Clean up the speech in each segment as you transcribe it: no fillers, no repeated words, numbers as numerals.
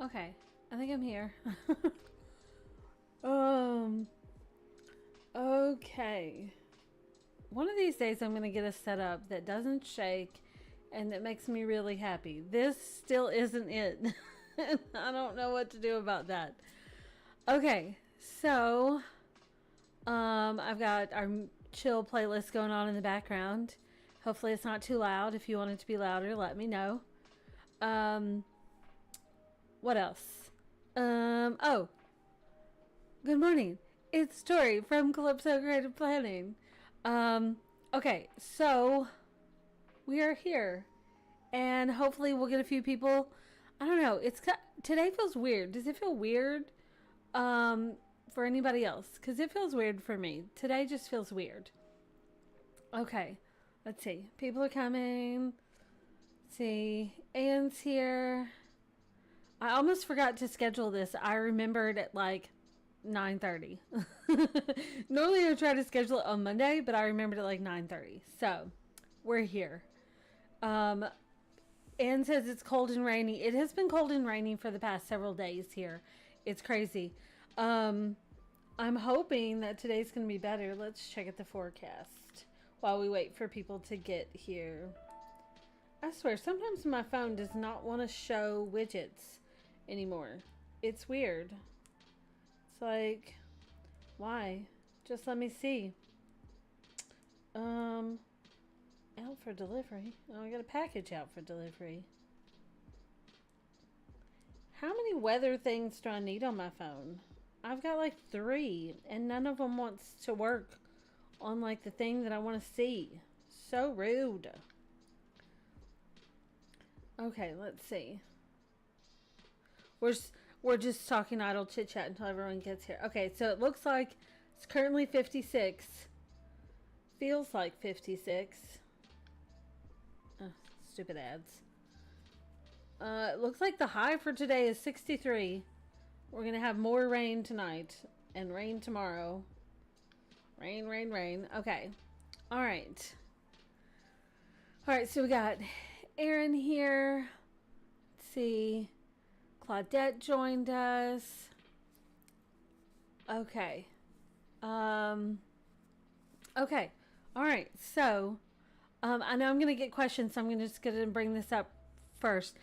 Okay, I think I'm here. Okay. One of these days I'm going to get a setup that doesn't shake and that makes me really happy. This still isn't it. I don't know what to do about that. Okay, so I've got our chill playlist going on in the background. Hopefully it's not too loud. If you want it to be louder, let me know. What else? Oh, good morning. It's Tori from Calypso Creative Planning. Okay, so we are here, and hopefully we'll get a few people. I don't know. Today feels weird. Does it feel weird? For anybody else? Because it feels weird for me. Today just feels weird. Okay, let's see. People are coming. Let's see. Anne's here. I almost forgot to schedule this. I remembered at like 9:30. Normally I try to schedule it on Monday, but I remembered at like 9:30. So we're here. Anne says it's cold and rainy. It has been cold and rainy for the past several days here. It's crazy. I'm hoping that today's going to be better. Let's check out the forecast while we wait for people to get here. I swear, sometimes my phone does not want to show widgets anymore. It's weird. It's like, why? Just let me see. Out for delivery. Oh, I got a package out for delivery. How many weather things do I need on my phone? I've got like 3, and none of them wants to work on like the thing that I want to see. So rude. Okay, let's see. We're just talking idle chit chat until everyone gets here. Okay, so it looks like it's currently 56. Feels like 56. Oh, stupid ads. It looks like the high for today is 63. We're gonna have more rain tonight and rain tomorrow. Rain, rain, rain. Okay. All right. All right. So we got Erin here. Let's see. Claudette joined us. Okay. Okay. All right. So, I know I'm going to get questions, so I'm just going to bring this up first.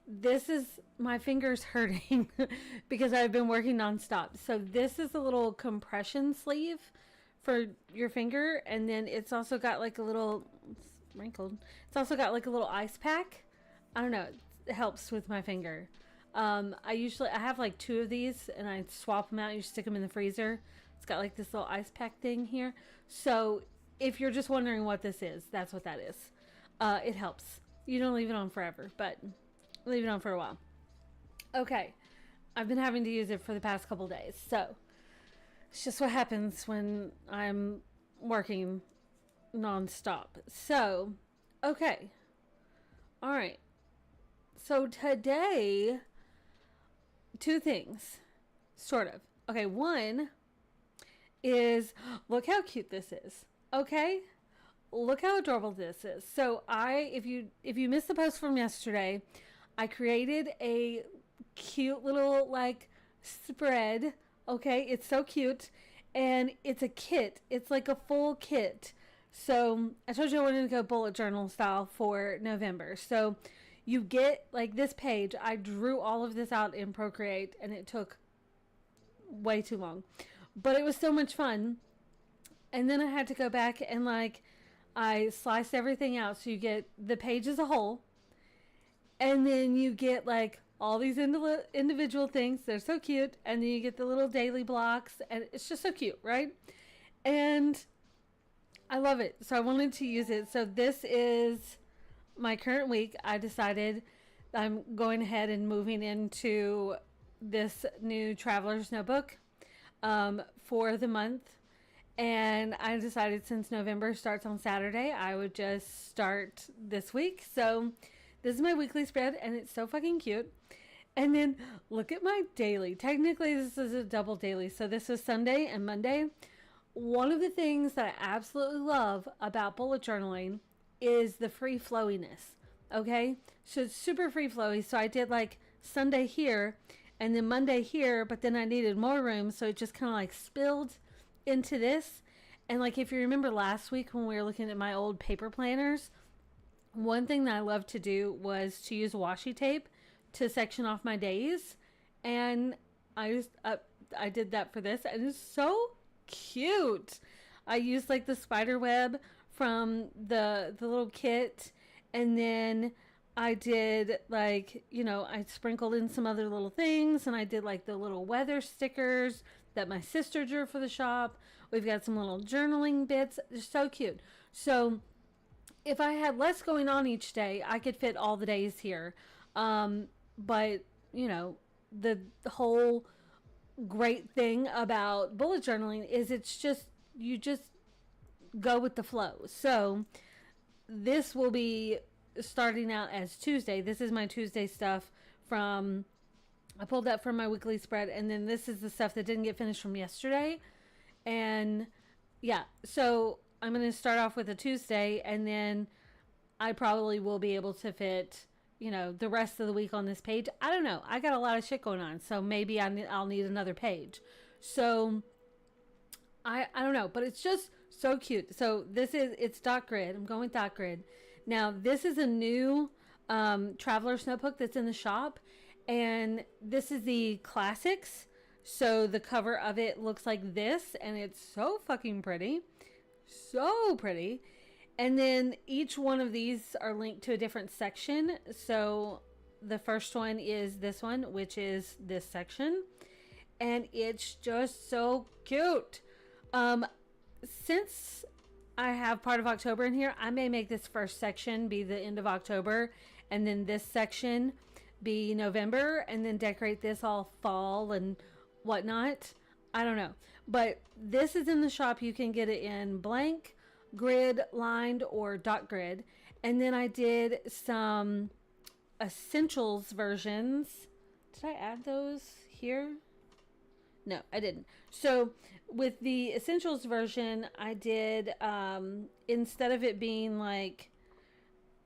This is, my finger's hurting because I've been working nonstop. So this is a little compression sleeve for your finger. And then it's also got like a little, it's wrinkled. It's also got like a little ice pack. I don't know. It helps with my finger. I have like 2 of these and I swap them out. You stick them in the freezer. It's got like this little ice pack thing here. So if you're just wondering what this is, that's what that is. It helps. You don't leave it on forever, but leave it on for a while. Okay. I've been having to use it for the past couple days. So it's just what happens when I'm working nonstop. So, okay. All right. So today, 2 things, sort of. Okay, one is, look how cute this is. Okay, look how adorable this is. So if you missed the post from yesterday, I created a cute little like spread. Okay, it's so cute, and it's a kit. It's like a full kit. So I told you I wanted to go bullet journal style for November. So you get like this page. I drew all of this out in Procreate and it took way too long, but it was so much fun. And then I had to go back and like I sliced everything out. So you get the page as a whole, and then you get like all these individual things. They're so cute. And then you get the little daily blocks, and it's just so cute, right? And I love it. So I wanted to use it. So this is my current week. I decided I'm going ahead and moving into this new Traveler's Notebook for the month. And I decided since November starts on Saturday, I would just start this week. So this is my weekly spread, and it's so fucking cute. And then look at my daily. Technically, this is a double daily. So this is Sunday and Monday. One of the things that I absolutely love about bullet journaling is the free flowiness. Okay, so it's super free flowy. So I did like Sunday here, and then Monday here, but then I needed more room, so it just kind of like spilled into this. And like if you remember last week when we were looking at my old paper planners, one thing that I loved to do was to use washi tape to section off my days, and I did that for this, and it's so cute. I used like the spider web from the little kit, and then I did like, you know, I sprinkled in some other little things, and I did like the little weather stickers that my sister drew for the shop. We've got some little journaling bits. They're so cute. So if I had less going on each day, I could fit all the days here. But, you know, the whole great thing about bullet journaling is it's just, you just go with the flow. So this will be starting out as Tuesday. This is my Tuesday stuff from, I pulled that from my weekly spread, and then this is the stuff that didn't get finished from yesterday. And yeah, so I'm going to start off with a Tuesday, and then I probably will be able to fit, you know, the rest of the week on this page. I don't know. I got a lot of shit going on, so maybe I'll need another page. So I don't know, but it's just so cute. So it's dot grid. I'm going with dot grid. Now this is a new traveler's notebook that's in the shop, and this is the classics. So the cover of it looks like this, and it's so fucking pretty. So pretty. And then each one of these are linked to a different section. So the first one is this one, which is this section. And it's just so cute. Since I have part of October in here, I may make this first section be the end of October, and then this section be November, and then decorate this all fall and whatnot. I don't know. But this is in the shop. You can get it in blank, grid, lined, or dot grid. And then I did some essentials versions. Did I add those here? No, I didn't. So with the essentials version, I did, instead of it being like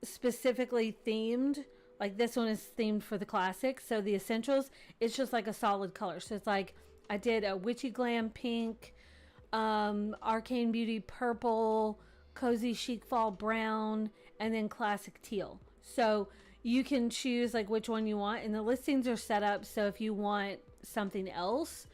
specifically themed, like this one is themed for the classics. So the essentials, it's just like a solid color. So it's like, I did a witchy glam pink, arcane beauty purple, cozy chic fall brown, and then classic teal. So you can choose like which one you want, and the listings are set up so if you want something else,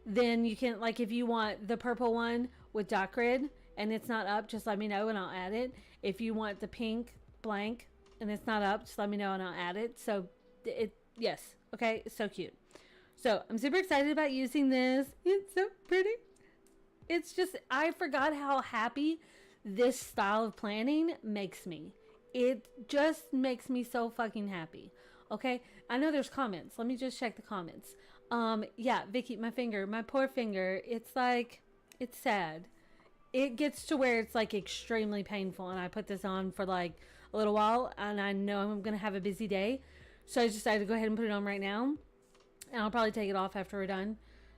then you can, like if you want the purple one with dot grid and it's not up, just let me know and I'll add it. If you want the pink blank and it's not up, just let me know and I'll add it. So yes, okay, it's so cute. So I'm super excited about using this. It's so pretty. It's just, I forgot how happy this style of planning makes me. It just makes me so fucking happy. Okay, I know there's comments. Let me just check the comments. Yeah, Vicky, my finger, my poor finger. It's like, it's sad. It gets to where it's like extremely painful, and I put this on for like a little while, and I know I'm gonna have a busy day, so I decided to go ahead and put it on right now, and I'll probably take it off after we're done.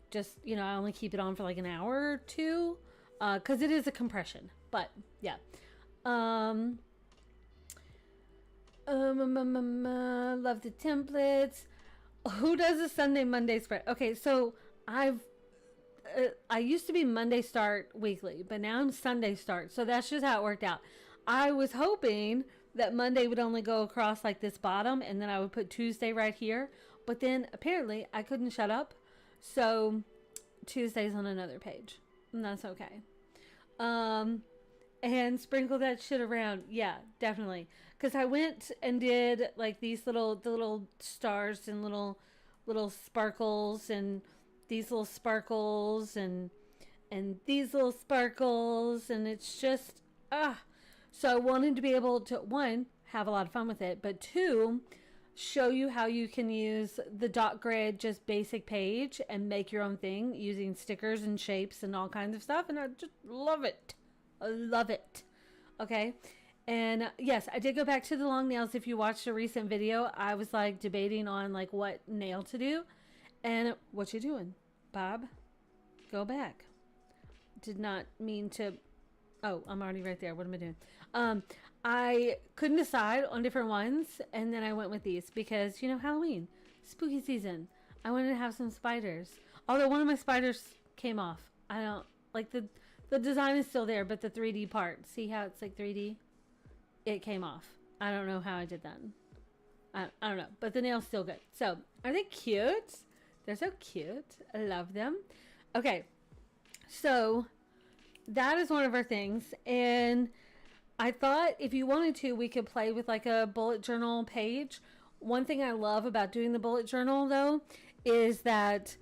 Just, you know, I only keep it on for like an hour or two, because it is a compression. But yeah, love the templates. Who does a Sunday Monday spread? Okay, so I used to be Monday start weekly, but now I'm Sunday start. So that's just how it worked out. I was hoping that Monday would only go across like this bottom, and then I would put Tuesday right here. But then apparently I couldn't shut up. So Tuesday's on another page, and that's okay. And sprinkle that shit around. Yeah, definitely. Because I went and did like these the little stars and little sparkles, and these little sparkles, and these little sparkles, and it's just, So I wanted to be able to, one, have a lot of fun with it, but two, show you how you can use the dot grid, just basic page, and make your own thing using stickers and shapes and all kinds of stuff, and I just love it. I love it. Okay. And yes, I did go back to the long nails. If you watched a recent video, I was like debating on like what nail to do. And what you doing, Bob? Go back. Did not mean to. Oh, I'm already right there. What am I doing? I couldn't decide on different ones, and then I went with these because, you know, Halloween. spooky season. I wanted to have some spiders. Although one of my spiders came off. I don't like the design is still there, but the 3D part. See how it's like 3D? It came off. I don't know how I did that. I don't know, but the nail's still good. So, are they cute? They're so cute. I love them. Okay, so that is one of our things, and I thought if you wanted to, we could play with like a bullet journal page. One thing I love about doing the bullet journal, though, is that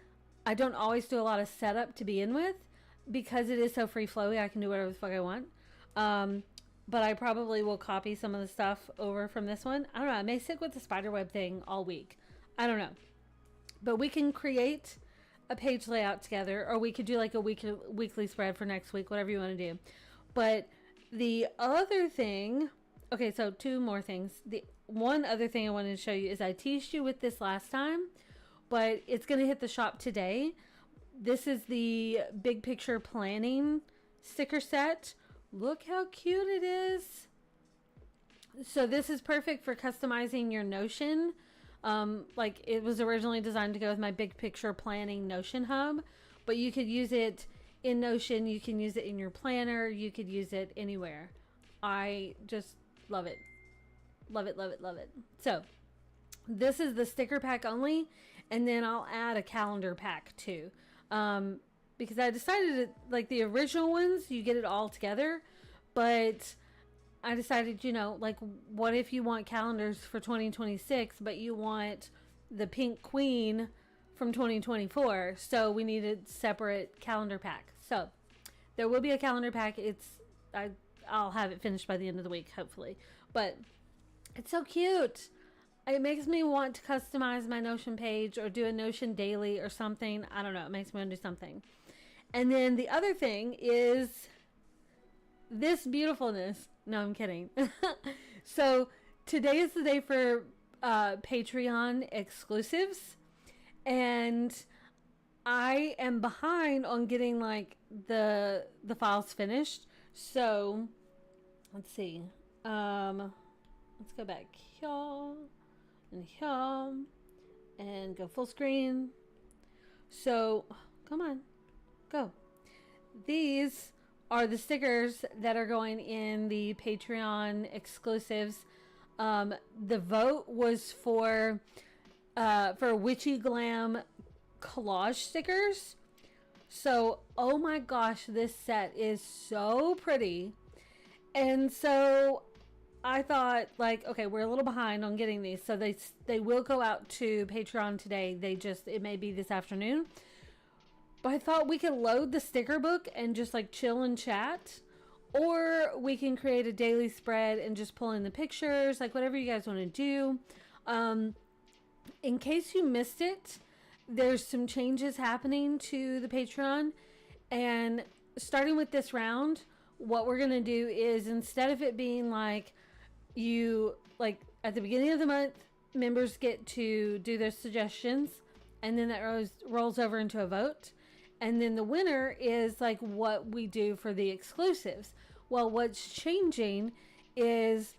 I don't always do a lot of setup to begin with because it is so free flowy. I can do whatever the fuck I want. But I probably will copy some of the stuff over from this one. I don't know. I may stick with the spiderweb thing all week. I don't know. But we can create a page layout together, or we could do like a weekly spread for next week, whatever you want to do. But the other thing, okay, so two more things. The one other thing I wanted to show you is I teased you with this last time, but it's going to hit the shop today. This is the big picture planning sticker set. Look how cute it is. So this is perfect for customizing your Notion. Like it was originally designed to go with my big picture planning Notion hub, but you could use it in Notion. You can use it in your planner. You could use it anywhere. I just love it. Love it, love it, love it. So this is the sticker pack only, and then I'll add a calendar pack too. Because I decided that, like the original ones, you get it all together, but I decided, you know, like what if you want calendars for 2026, but you want the pink queen from 2024, so we needed separate calendar pack. So there will be a calendar pack. I'll have it finished by the end of the week, hopefully, but it's so cute. It makes me want to customize my Notion page or do a Notion daily or something. I don't know. It makes me want to do something. And then the other thing is this beautifulness. No, I'm kidding. So today is the day for Patreon exclusives. And I am behind on getting like the files finished. So let's see. Let's go back here and here and go full screen. So come on. Go. These are the stickers that are going in the Patreon exclusives. The vote was for Witchy Glam collage stickers. So, oh my gosh, this set is so pretty. And so I thought, like, okay, we're a little behind on getting these. So they will go out to Patreon today. It may be this afternoon. But I thought we could load the sticker book and just like chill and chat, or we can create a daily spread and just pull in the pictures, like whatever you guys want to do. In case you missed it, there's some changes happening to the Patreon, and starting with this round, what we're going to do is instead of it being like at the beginning of the month, members get to do their suggestions, and then that rolls over into a vote. And then the winner is like what we do for the exclusives. Well, what's changing is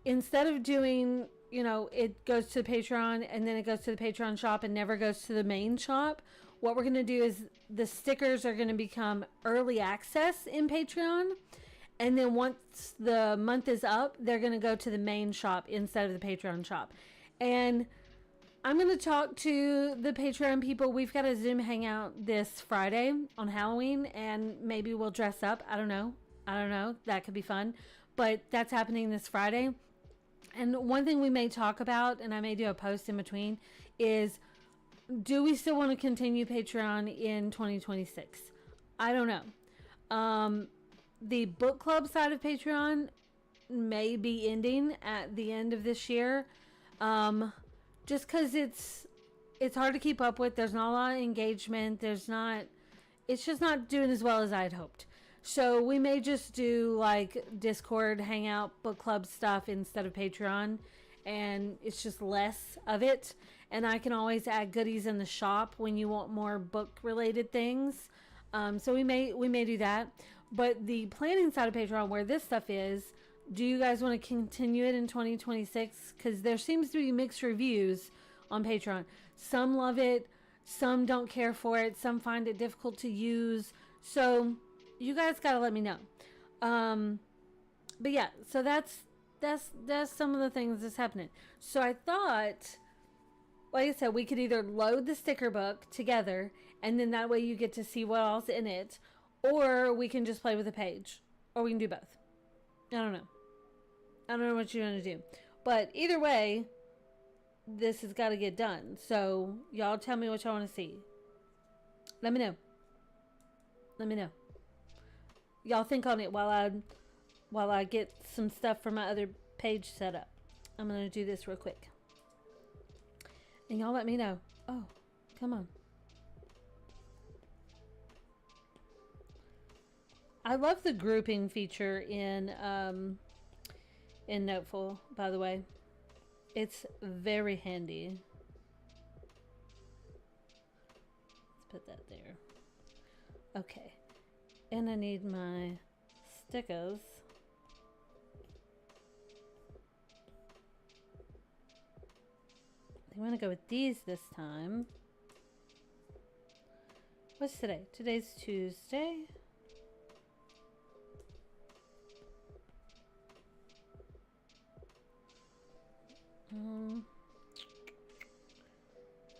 instead of doing, it goes to the Patreon and then it goes to the Patreon shop and never goes to the main shop. What we're going to do is the stickers are going to become early access in Patreon. And then once the month is up, they're going to go to the main shop instead of the Patreon shop. And I'm going to talk to the Patreon people. We've got a Zoom hangout this Friday on Halloween, and maybe we'll dress up. I don't know. That could be fun. But that's happening this Friday. And one thing we may talk about, and I may do a post in between, is do we still want to continue Patreon in 2026? I don't know. The book club side of Patreon may be ending at the end of this year. Just because it's hard to keep up with. There's not a lot of engagement. It's just not doing as well as I'd hoped. So we may just do like Discord, Hangout, book club stuff instead of Patreon. And it's just less of it. And I can always add goodies in the shop when you want more book related things. So we may do that. But the planning side of Patreon, where this stuff is, do you guys want to continue it in 2026? Because there seems to be mixed reviews on Patreon. Some love it, some don't care for it, some find it difficult to use. So you guys gotta let me know. But yeah, so that's some of the things that's happening. So I thought, like I said, we could either load the sticker book together, and then that way you get to see what all's in it, or we can just play with the page, or we can do both. I don't know what you're gonna do, but either way, this has got to get done. So y'all tell me what y'all want to see. Let me know. Y'all think on it while I get some stuff for my other page set up. I'm gonna do this real quick, and y'all let me know. Oh, come on. I love the grouping feature in Noteful, by the way. It's very handy. Let's put that there. Okay. And I need my stickers. I want to go with these this time. What's today? Today's Tuesday.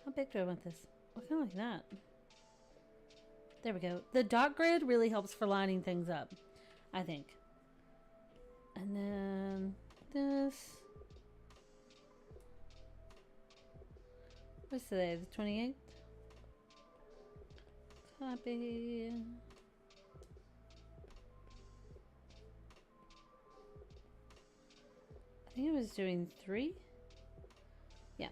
How big do I want this? What kind of like that? There we go. The dot grid really helps for lining things up, I think. And then this. What's today? The 28th? Copy. I think I was doing 3. Yeah.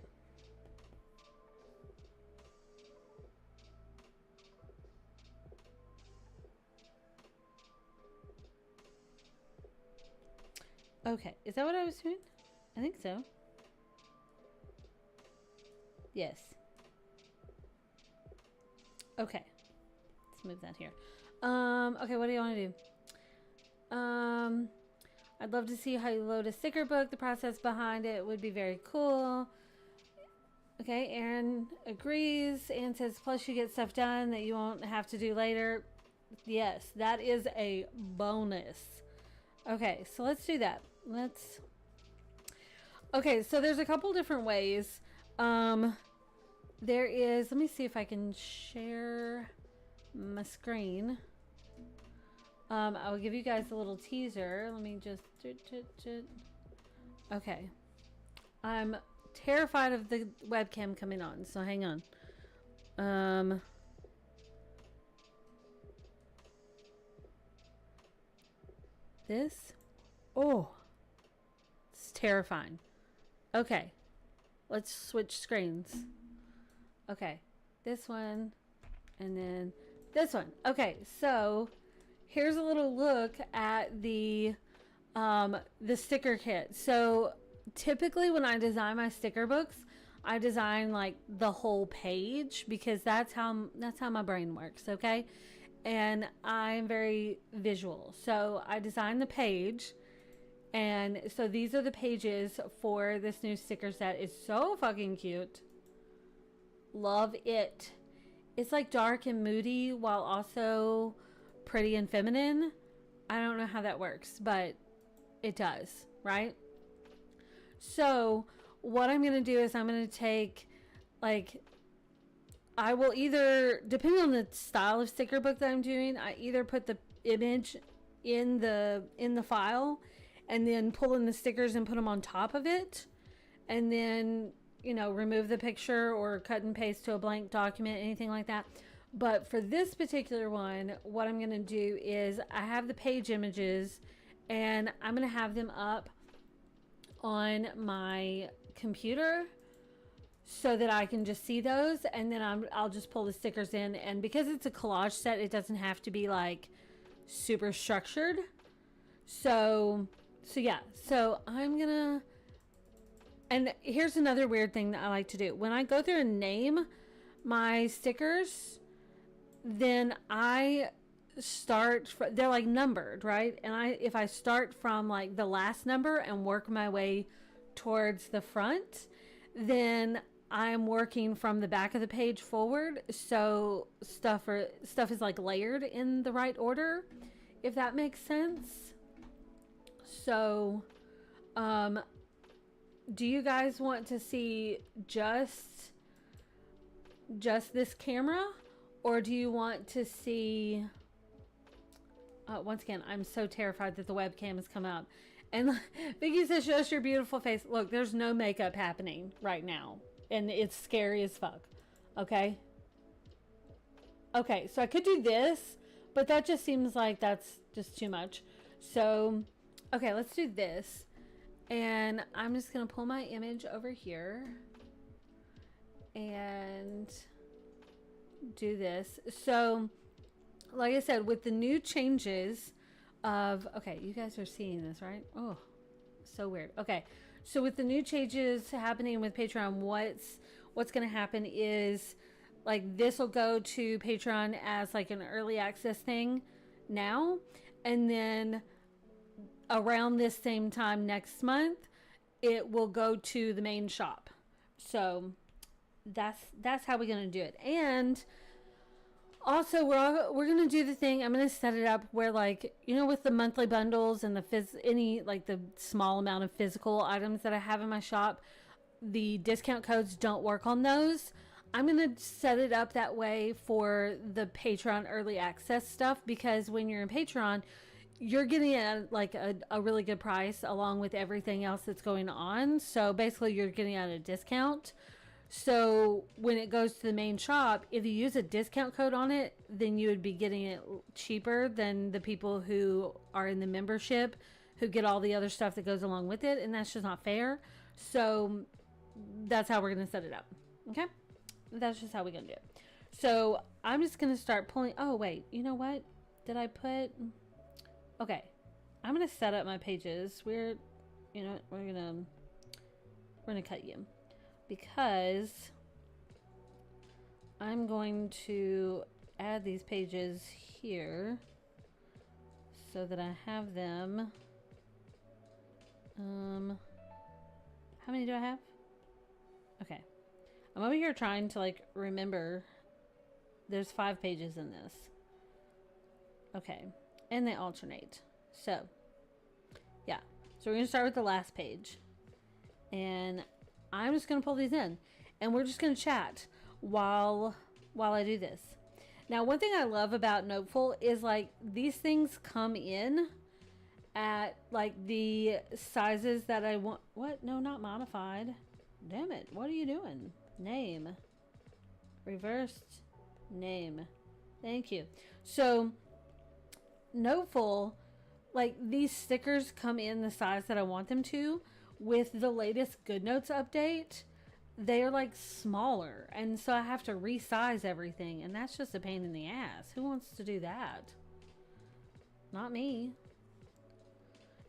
Okay, is that what I was doing? I think so. Yes. Okay. Let's move that here. Okay, what do you want to do? I'd love to see how you load a sticker book. The process behind it would be very cool. Okay, Aaron agrees and says, plus you get stuff done that you won't have to do later. Yes, that is a bonus. Okay, so let's do that. Okay, so there's a couple different ways. There is, let me see if I can share my screen. I'll give you guys a little teaser. Let me just, okay. I'm terrified of the webcam coming on, so hang on. This, oh, it's terrifying. Okay, let's switch screens. Okay, this one, and then this one. Okay, so here's a little look at the sticker kit. So typically when I design my sticker books, I design like the whole page because that's how my brain works, okay? And I'm very visual. So I designed the page, and so these are the pages for this new sticker set. It's so fucking cute. Love it. It's like dark and moody while also pretty and feminine. I don't know how that works, but it does, right? So what I'm going to do is I'm going to take, like, I will either, depending on the style of sticker book that I'm doing, I either put the image in the file and then pull in the stickers and put them on top of it, and then, you know, remove the picture or cut and paste to a blank document, anything like that. But for this particular one, what I'm going to do is I have the page images, and I'm going to have them up on my computer so that I can just see those, and then I'll just pull the stickers in. And because it's a collage set, it doesn't have to be like super structured. So yeah, so I'm gonna, and here's another weird thing that I like to do. When I go through and name my stickers, then I start, they're like numbered, right? And if I start from like the last number and work my way towards the front, then I'm working from the back of the page forward, so stuff is like layered in the right order, if that makes sense. So, do you guys want to see just this camera, or do you want to see? Once again, I'm so terrified that the webcam has come out. And Vicky says, "Show us your beautiful face." Look, there's no makeup happening right now. And it's scary as fuck. Okay? Okay, so I could do this, but that just seems like that's just too much. So, okay, let's do this. And I'm just going to pull my image over here. And do this. So, like I said, with the new changes of... Okay, you guys are seeing this, right? Oh, so weird. Okay. So with the new changes happening with Patreon, what's going to happen is, like, this will go to Patreon as like an early access thing now, and then around this same time next month, it will go to the main shop. So that's how we're going to do it. And also, we're gonna do the thing. I'm gonna set it up where, like, you know, with the monthly bundles and the the small amount of physical items that I have in my shop, the discount codes don't work on those. I'm gonna set it up that way for the Patreon early access stuff, because when you're in Patreon, you're getting it like a really good price along with everything else that's going on. So basically, you're getting at a discount. So when it goes to the main shop, if you use a discount code on it, then you would be getting it cheaper than the people who are in the membership, who get all the other stuff that goes along with it. And that's just not fair. So that's how we're going to set it up. Okay? That's just how we're going to do it. So I'm just going to start pulling. Oh, wait. You know what? Did I put... Okay. I'm going to set up my pages. We're going to cut you. Because I'm going to add these pages here so that I have them. How many do I have? Okay. I'm over here trying to, like, remember. There's 5 pages in this. Okay. And they alternate. So, yeah. So we're going to start with the last page. And I'm just going to pull these in, and we're just going to chat while I do this. Now, one thing I love about Noteful is, like, these things come in at, like, the sizes that I want. What? No, not modified. Damn it. What are you doing? Name. Reversed name. Thank you. So, Noteful, like, these stickers come in the size that I want them to. With the latest GoodNotes update, they are, like, smaller, and so I have to resize everything, and that's just a pain in the ass. Who wants to do that? Not me.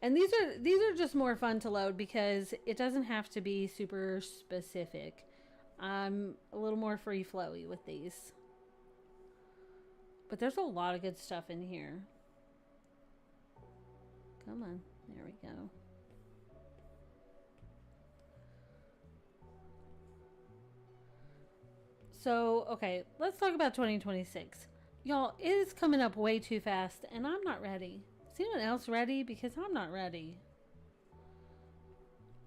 And these are just more fun to load because it doesn't have to be super specific. I'm a little more free flowy with these, but there's a lot of good stuff in here. Come on, there we go. So, okay, let's talk about 2026. Y'all, it is coming up way too fast, and I'm not ready. Is anyone else ready? Because I'm not ready.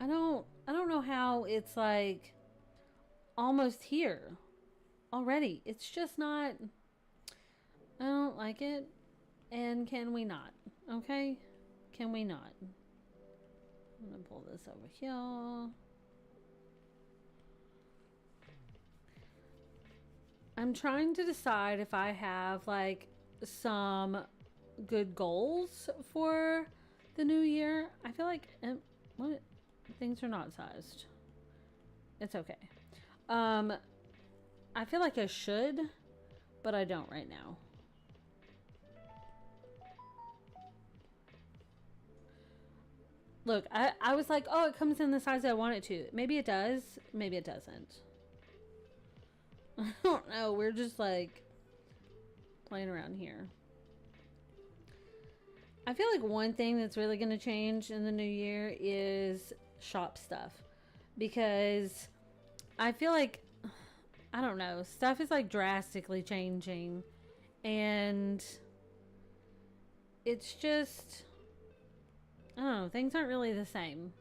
I don't know how it's, like, almost here already. It's just not... I don't like it. And can we not? Okay? Can we not? I'm going to pull this over here. I'm trying to decide if I have, like, some good goals for the new year. I feel like what things are not sized. It's okay. I feel like I should, but I don't right now. Look, I was like, oh, it comes in the size I want it to. Maybe it does. Maybe it doesn't. I don't know. We're just, like, playing around here. I feel like one thing that's really going to change in the new year is shop stuff. Because I feel like, I don't know, stuff is like drastically changing, and it's just, I don't know, things aren't really the same.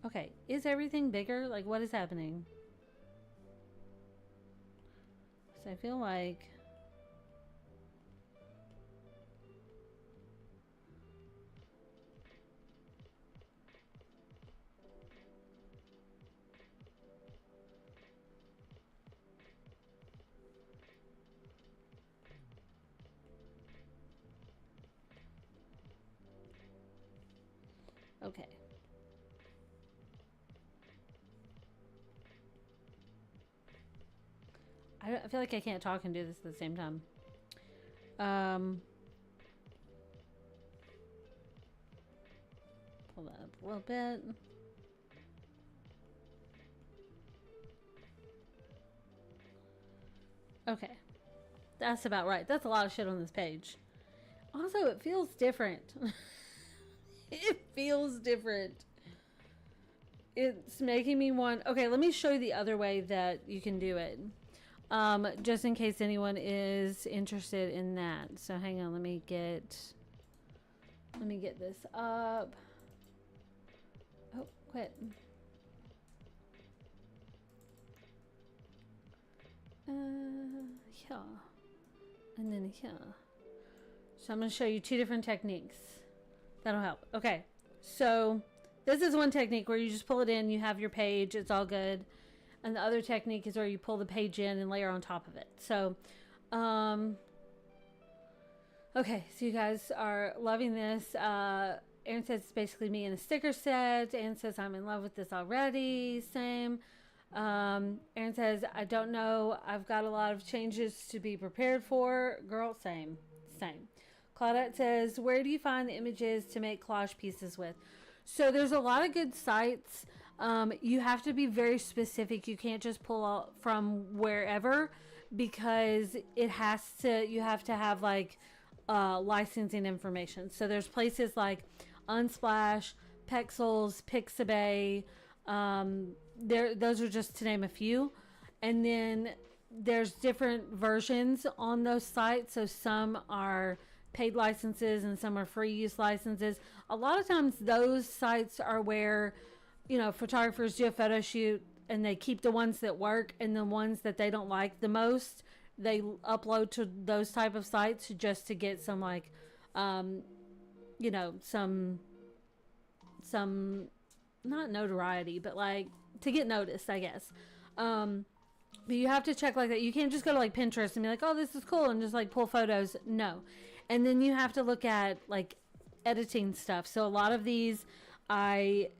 Okay, is everything bigger? Like, what is happening? So I feel like, okay. I feel like I can't talk and do this at the same time. Pull that up a little bit. Okay. That's about right. That's a lot of shit on this page. Also, it feels different. It feels different. It's making me want... Okay, let me show you the other way that you can do it. Just in case anyone is interested in that. So hang on, let me get this up. Oh, quit. Yeah. And then here. So I'm going to show you two different techniques. That'll help. Okay. So this is one technique where you just pull it in, you have your page, it's all good. And the other technique is where you pull the page in and layer on top of it. So, okay, so you guys are loving this. Erin says it's basically me in a sticker set. Ann says I'm in love with this already. Same. Erin says I don't know. I've got a lot of changes to be prepared for. Girl, same. Claudette says, where do you find the images to make collage pieces with? So there's a lot of good sites. You have to be very specific. You can't just pull out from wherever, because you have to have like licensing information. So there's places like Unsplash, Pexels, Pixabay. Those are just to name a few. And then there's different versions on those sites. So some are paid licenses and some are free use licenses. A lot of times those sites are where, you know, photographers do a photo shoot and they keep the ones that work, and the ones that they don't like the most, they upload to those type of sites just to get some like, you know, some not notoriety, but like to get noticed, I guess. But you have to check like that. You can't just go to like Pinterest and be like, oh, this is cool, and just like pull photos. No. And then you have to look at like editing stuff. So a lot of these, I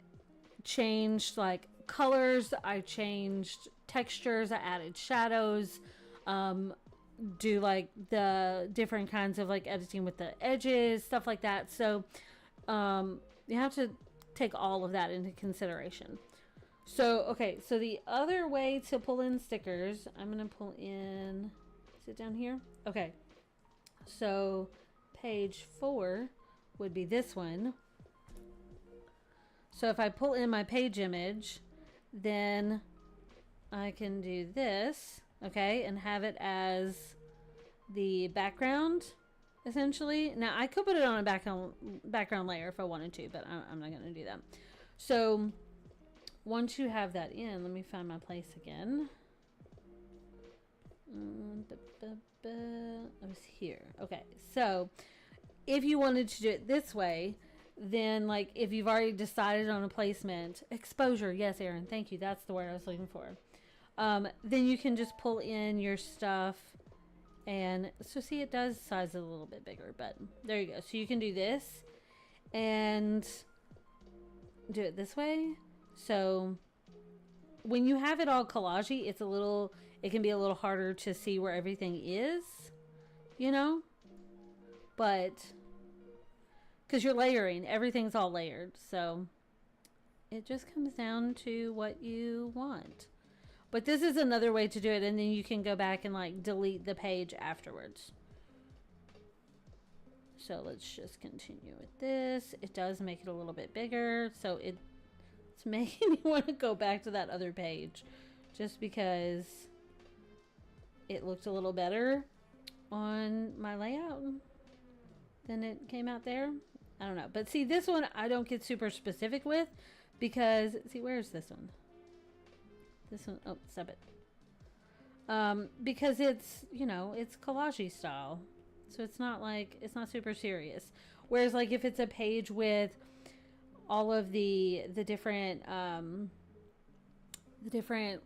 changed like colors, I changed textures, I added shadows, do like the different kinds of like editing with the edges, stuff like that. So you have to take all of that into consideration. So, okay, so the other way to pull in stickers, I'm going to pull in, is it down here? Okay, so page 4 would be this one. So if I pull in my page image, then I can do this, okay, and have it as the background, essentially. Now, I could put it on a background layer if I wanted to, but I'm not going to do that. So once you have that in, let me find my place again. I was here. Okay, so if you wanted to do it this way, then like if you've already decided on a placement, exposure, yes, Erin, thank you, that's the word I was looking for. Then you can just pull in your stuff, and so see, it does size it a little bit bigger, but there you go. So you can do this and do it this way. So when you have it all collagey, it can be a little harder to see where everything is, you know, but because you're layering, everything's all layered. So it just comes down to what you want. But this is another way to do it, and then you can go back and like delete the page afterwards. So let's just continue with this. It does make it a little bit bigger, so it's It's making me want to go back to that other page just because it looked a little better on my layout than it came out there. I don't know. But see, this one I don't get super specific with because, see, where's this one? This one, oh, stop it. Because it's, you know, it's collage style. So it's not like, it's not super serious. Whereas like if it's a page with all of the different,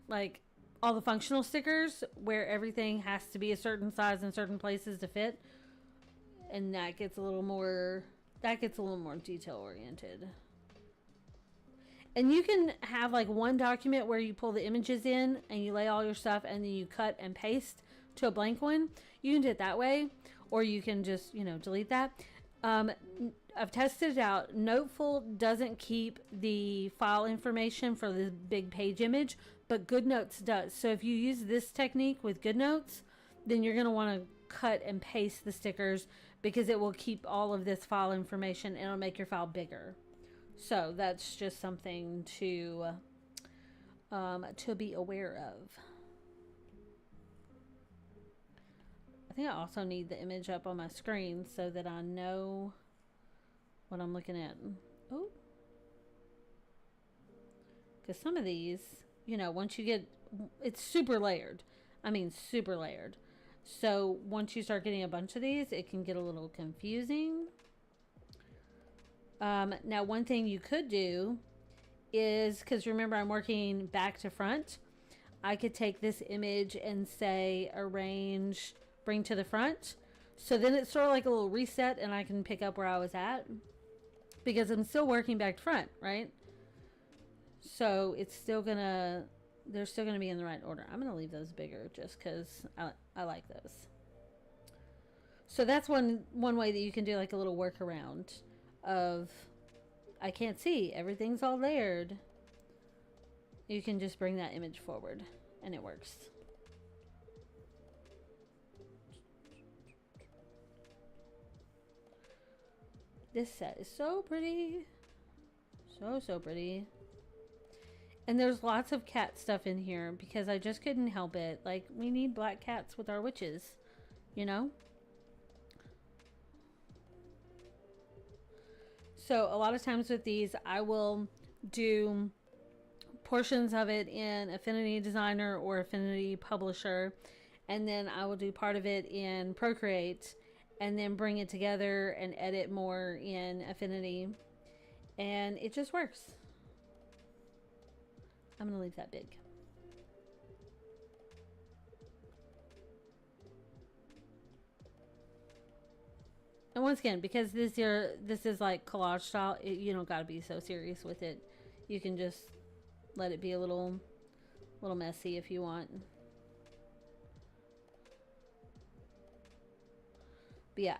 like all the functional stickers where everything has to be a certain size in certain places to fit. And that gets a little more detail oriented. And you can have like one document where you pull the images in and you lay all your stuff and then you cut and paste to a blank one. You can do it that way, or you can just, you know, delete that. I've tested it out. Noteful doesn't keep the file information for the big page image, but GoodNotes does. So if you use this technique with GoodNotes, then you're going to want to cut and paste the stickers because it will keep all of this file information and it'll make your file bigger. So that's just something to be aware of. I think I also need the image up on my screen so that I know what I'm looking at. Oh, because some of these, you know, once you get, it's super layered. I mean, super layered. So once you start getting a bunch of these, it can get a little confusing. Now, one thing you could do is, because remember I'm working back to front, I could take this image and say arrange, bring to the front. So then it's sort of like a little reset and I can pick up where I was at because I'm still working back to front, right? So it's still gonna, they're still gonna be in the right order. I'm gonna leave those bigger just because I like those. So that's one way that you can do like a little workaround of, I can't see, everything's all layered. You can just bring that image forward and it works. This set is so pretty. So pretty. And there's lots of cat stuff in here because I just couldn't help it. Like, we need black cats with our witches, you know? So a lot of times with these, I will do portions of it in Affinity Designer or Affinity Publisher, and then I will do part of it in Procreate, and then bring it together and edit more in Affinity, and it just works. I'm gonna leave that big. And once again, because this is like collage style, you don't gotta be so serious with it. You can just let it be a little messy if you want. But yeah,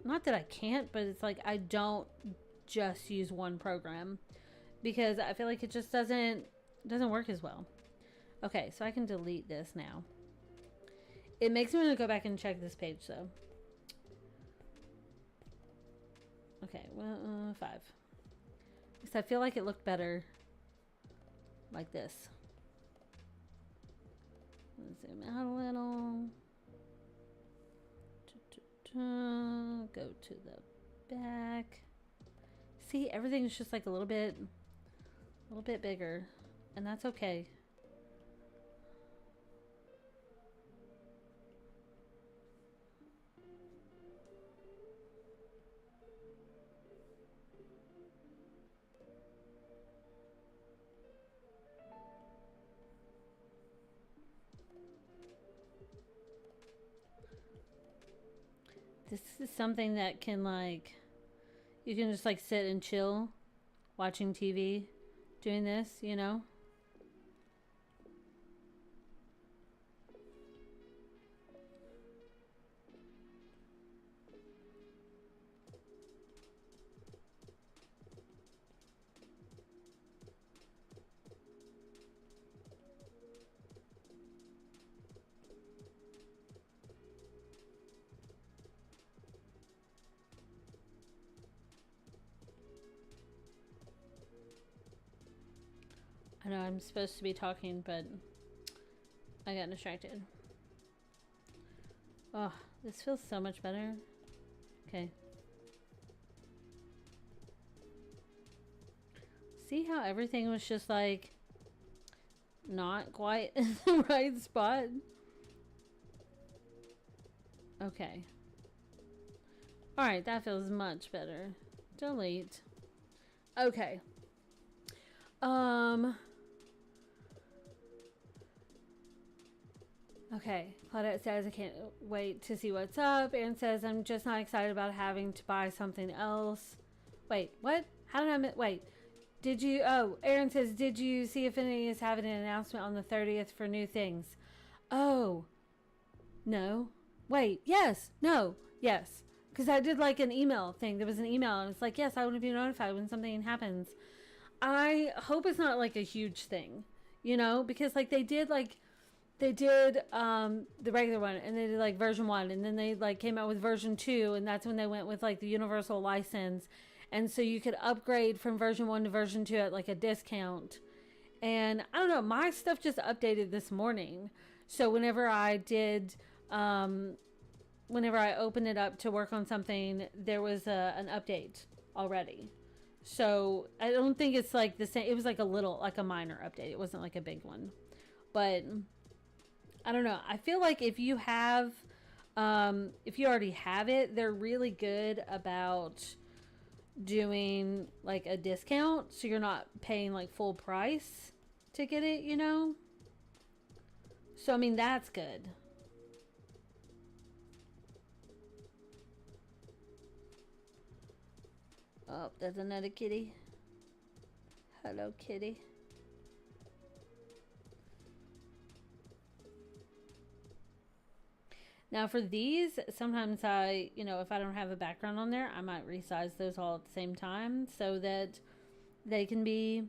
not that I can't, but it's like I don't just use one program because I feel like it just doesn't work as well. Okay, so I can delete this now. It makes me want to go back and check this page though. Okay, well, 5. Because I feel like it looked better like this. Let's zoom out a little. Go to the back. See, everything's just like a little bit bigger, and that's okay. This is something that can, like, you can just like sit and chill watching TV doing this, you know? know I'm supposed to be talking, but I got distracted. Oh, this feels so much better. Okay. See how everything was just like not quite in the right spot? Okay. Alright, that feels much better. Delete. Okay. Okay. Claudette says, I can't wait to see what's up. Aaron says, I'm just not excited about having to buy something else. Wait, what? How did I... Wait. Did you... Oh, Aaron says, did you see Affinity is having an announcement on the 30th for new things? Oh. No. Wait. Yes. No. Yes. Because I did like an email thing. There was an email and it's like, yes, I want to be notified when something happens. I hope it's not like a huge thing, you know, because like they did the regular one and they did like version 1 and then they like came out with version 2 and that's when they went with like the universal license. And so you could upgrade from version 1 to version 2 at like a discount. And I don't know, my stuff just updated this morning. So whenever I opened it up to work on something, there was an update already. So I don't think it's like the same. It was like a minor update. It wasn't like a big one. But I don't know. I feel like if you already have it, they're really good about doing like a discount. So you're not paying like full price to get it, you know? So, I mean, that's good. Oh, there's another kitty. Hello, kitty. Now for these, sometimes if I don't have a background on there, I might resize those all at the same time so that they can be,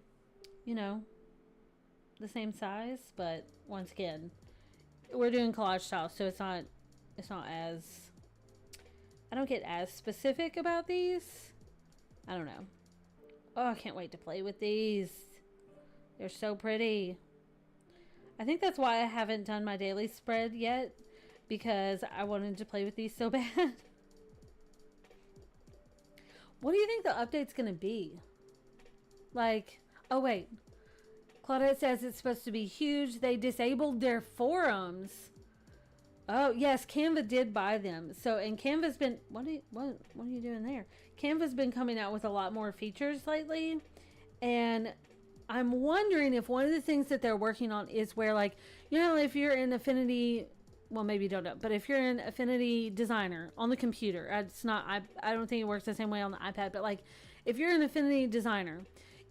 the same size. But once again, we're doing collage style, so it's not as, I don't get as specific about these. I don't know. Oh, I can't wait to play with these. They're so pretty. I think that's why I haven't done my daily spread yet, because I wanted to play with these so bad. What do you think the update's gonna be? Like, oh wait. Claudette says it's supposed to be huge. They disabled their forums. Oh, yes, Canva did buy them. So, and Canva's been, what are you doing there? Canva's been coming out with a lot more features lately. And I'm wondering if one of the things that they're working on is where, like, if you're in Affinity, well, maybe you don't know, but if you're in Affinity Designer on the computer, I don't think it works the same way on the iPad, but like, if you're an Affinity Designer,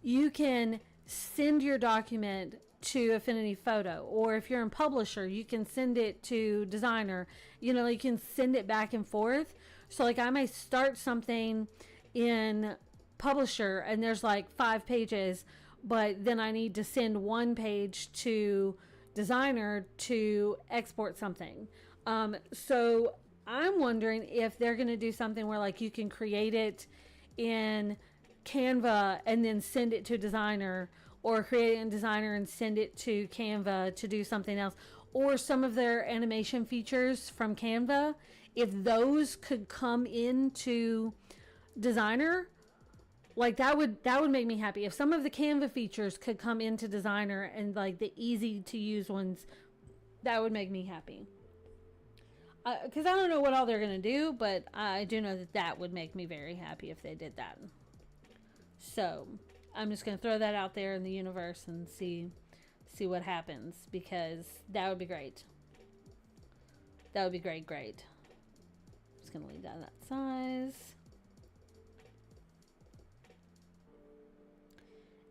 you can send your document to Affinity Photo, or if you're in Publisher, you can send it to Designer. You can send it back and forth. So like I may start something in Publisher and there's like 5 pages, but then I need to send 1 page to Designer to export something. So I'm wondering if they're going to do something where like you can create it in Canva and then send it to Designer, or create it in Designer and send it to Canva to do something else. Or some of their animation features from Canva, if those could come into Designer, like that would make me happy. If some of the Canva features could come into Designer and like the easy to use ones, that would make me happy. Because I don't know what all they're going to do, but I do know that would make me very happy if they did that. So I'm just going to throw that out there in the universe and see what happens, because that would be great. That would be great. Just going to leave that size.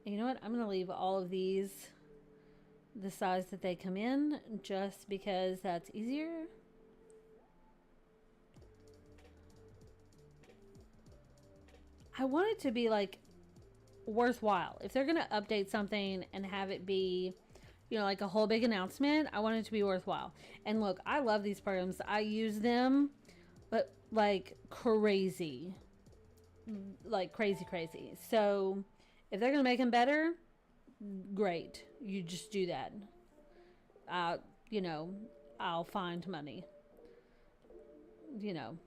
And you know what? I'm going to leave all of these the size that they come in, just because that's easier. I want it to be like worthwhile. If they're gonna update something and have it be, like a whole big announcement, I want it to be worthwhile. And look, I love these programs. I use them, but like crazy. So if they're gonna make them better, great. You just do that. You know, I'll find money. You know,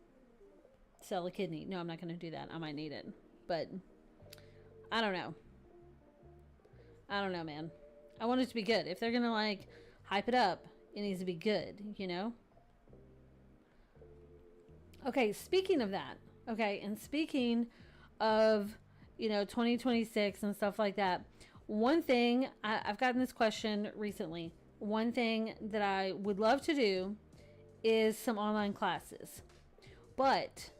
sell a kidney. No, I'm not going to do that. I might need it. But I don't know. I don't know, man. I want it to be good. If they're going to like hype it up, it needs to be good, you know? Okay, speaking of that. Okay, and speaking of, you know, 2026 and stuff like that. One thing, I've gotten this question recently. One thing that I would love to do is some online classes. But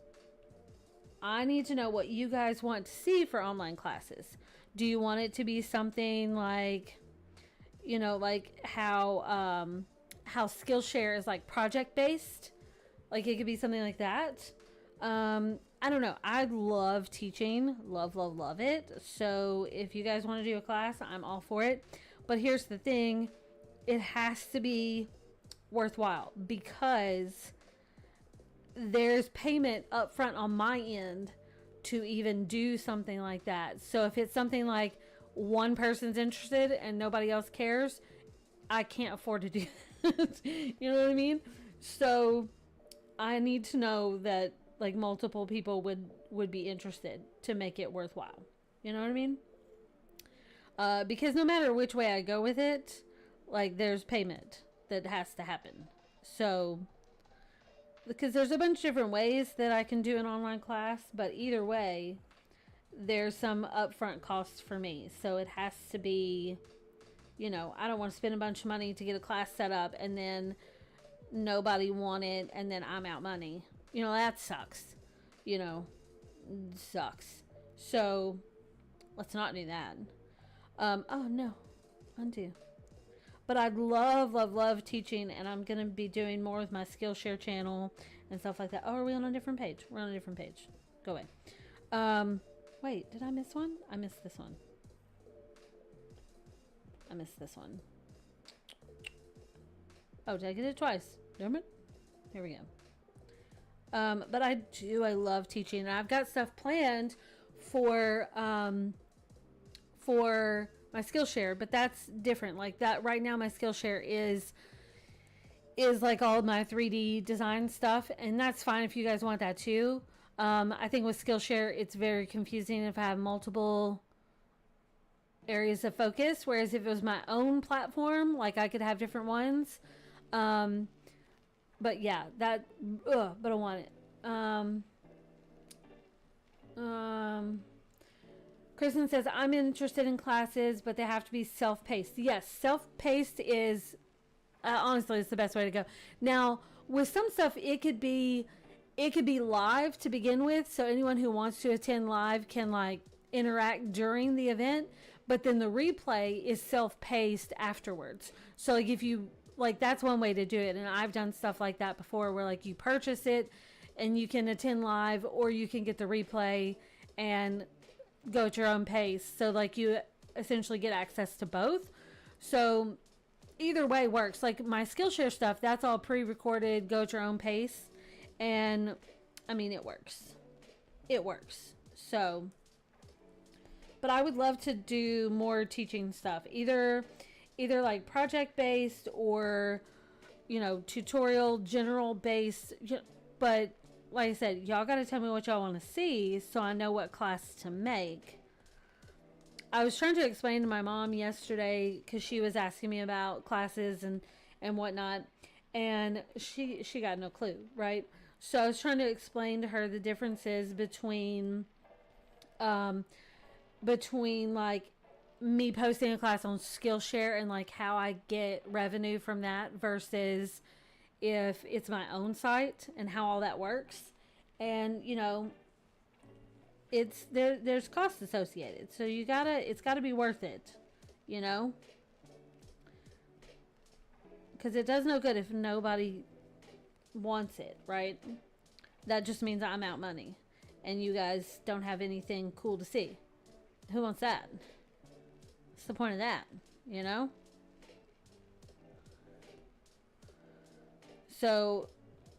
I need to know what you guys want to see for online classes. Do you want it to be something like, you know, like how Skillshare is like project based? Like it could be something like that. I don't know. I love teaching. Love, love, love it. So if you guys want to do a class, I'm all for it. But here's the thing. It has to be worthwhile because there's payment up front on my end to even do something like that. So if it's something like one person's interested and nobody else cares, I can't afford to do that. You know what I mean? So I need to know that like multiple people would be interested to make it worthwhile. You know what I mean? Because no matter which way I go with it, like there's payment that has to happen. So because there's a bunch of different ways that I can do an online class, but either way, there's some upfront costs for me. So it has to be, you know, I don't want to spend a bunch of money to get a class set up and then nobody want it and then I'm out money. You know, that sucks. You know, sucks. So let's not do that. Oh no, undo. But I'd love, love, love teaching, and I'm going to be doing more with my Skillshare channel and stuff like that. Oh, are we on a different page? We're on a different page. Go away. Wait, did I miss one? I missed this one. I missed this one. Oh, did I get it twice? Damn it. Here we go. But I love teaching, and I've got stuff planned for my Skillshare, but that's different. Like that right now, my Skillshare is like all of my 3D design stuff, and that's fine if you guys want that too. I think with Skillshare, it's very confusing if I have multiple areas of focus, whereas if it was my own platform, like I could have different ones. But yeah, but I want it. Kristen says, I'm interested in classes, but they have to be self-paced. Yes, self-paced is, honestly, it's the best way to go. Now, with some stuff, it could be live to begin with, so anyone who wants to attend live can, like, interact during the event, but then the replay is self-paced afterwards. So, like, if you, like, that's one way to do it, and I've done stuff like that before where, like, you purchase it, and you can attend live, or you can get the replay and go at your own pace. So like you essentially get access to both. So either way works. Like my Skillshare stuff, that's all pre-recorded, go at your own pace. And I mean, it works. It works. So, but I would love to do more teaching stuff. Either like project based or, you know, tutorial, general based. But like I said, y'all got to tell me what y'all want to see so I know what class to make. I was trying to explain to my mom yesterday because she was asking me about classes and whatnot, and she got no clue, right? So I was trying to explain to her the differences between like me posting a class on Skillshare and like how I get revenue from that versus if it's my own site and how all that works. And you know, it's there's costs associated, so it's gotta be worth it, you know, because it does no good if nobody wants it, right? That just means I'm out money and you guys don't have anything cool to see. Who wants that? What's the point of that, you know? So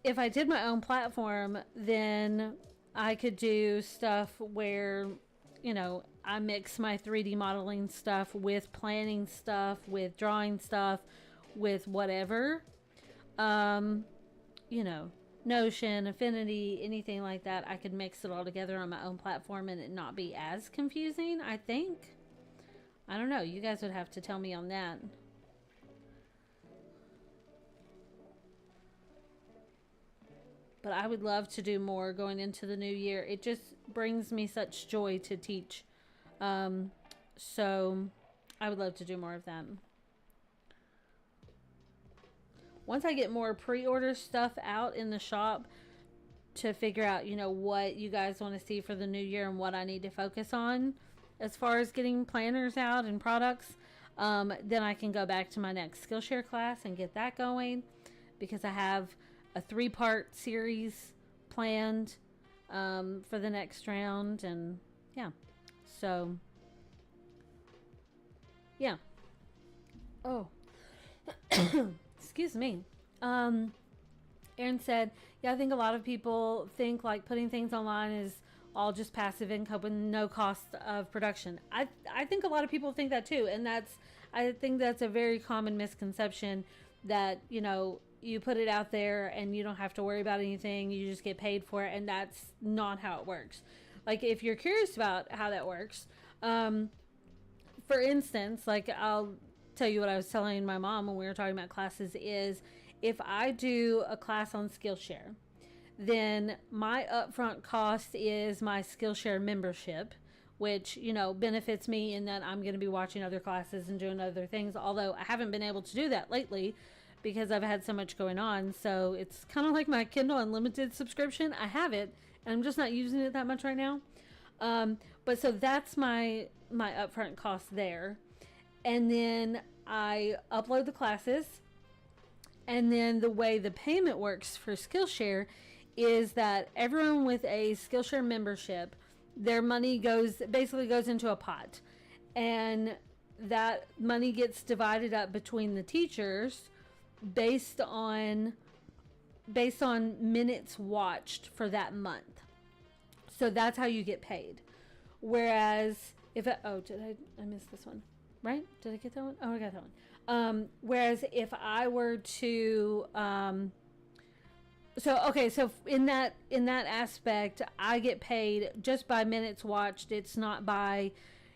if I did my own platform, then I could do stuff where, I mix my 3D modeling stuff with planning stuff, with drawing stuff, with whatever. Notion, Affinity, anything like that. I could mix it all together on my own platform and it not be as confusing, I think. I don't know. You guys would have to tell me on that. But I would love to do more going into the new year. It just brings me such joy to teach. So I would love to do more of that. Once I get more pre-order stuff out in the shop to figure out, what you guys want to see for the new year and what I need to focus on as far as getting planners out and products, then I can go back to my next Skillshare class and get that going, because I have a 3-part series planned for the next round. And yeah, so yeah. Oh, excuse me. Aaron said, yeah, I think a lot of people think like putting things online is all just passive income with no cost of production. I think a lot of people think that too, and I think that's a very common misconception, that you put it out there and you don't have to worry about anything, you just get paid for it, and that's not how it works. Like, if you're curious about how that works, for instance, like, I'll tell you what I was telling my mom when we were talking about classes is, if I do a class on Skillshare, then my upfront cost is my Skillshare membership, which, benefits me in that I'm going to be watching other classes and doing other things, although I haven't been able to do that lately because I've had so much going on. So it's kind of like my Kindle Unlimited subscription. I have it, and I'm just not using it that much right now. But so that's my upfront cost there. And then I upload the classes. And then the way the payment works for Skillshare is that everyone with a Skillshare membership, their money basically goes into a pot. And that money gets divided up between the teachers based on minutes watched for that month. So that's how you get paid. Whereas did I miss this one? Right? Did I get that one? Oh, I got that one. Whereas if I were to so in that aspect, I get paid just by minutes watched. It's not by,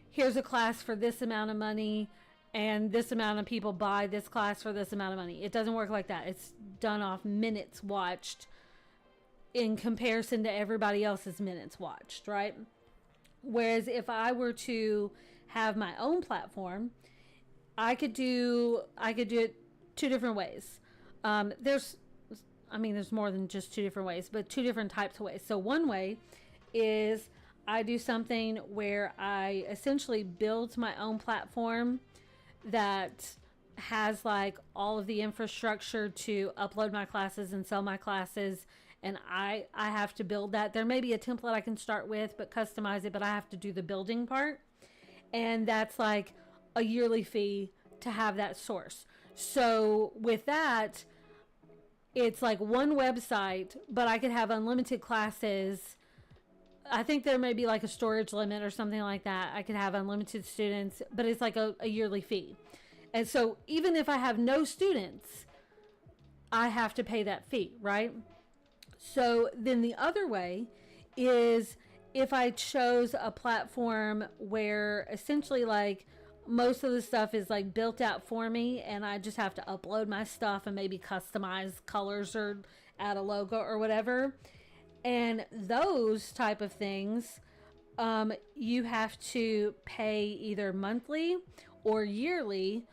here's a class for this amount of money and this amount of people buy this class for this amount of money. It doesn't work like that. It's done off minutes watched in comparison to everybody else's minutes watched, right? Whereas if I were to have my own platform, I could do it 2 different ways. There's more than just 2 different ways, but 2 different types of ways. So one way is I do something where I essentially build my own platform that has like all of the infrastructure to upload my classes and sell my classes, and I have to build that. There may be a template I can start with, but customize it, but I have to do the building part. And that's like a yearly fee to have that source. So with that, it's like one website, but I could have unlimited classes. I think there may be like a storage limit or something like that. I could have unlimited students, but it's like a yearly fee. And so even if I have no students, I have to pay that fee, right? So then the other way is if I chose a platform where essentially like most of the stuff is like built out for me and I just have to upload my stuff and maybe customize colors or add a logo or whatever. And those type of things, you have to pay either monthly or yearly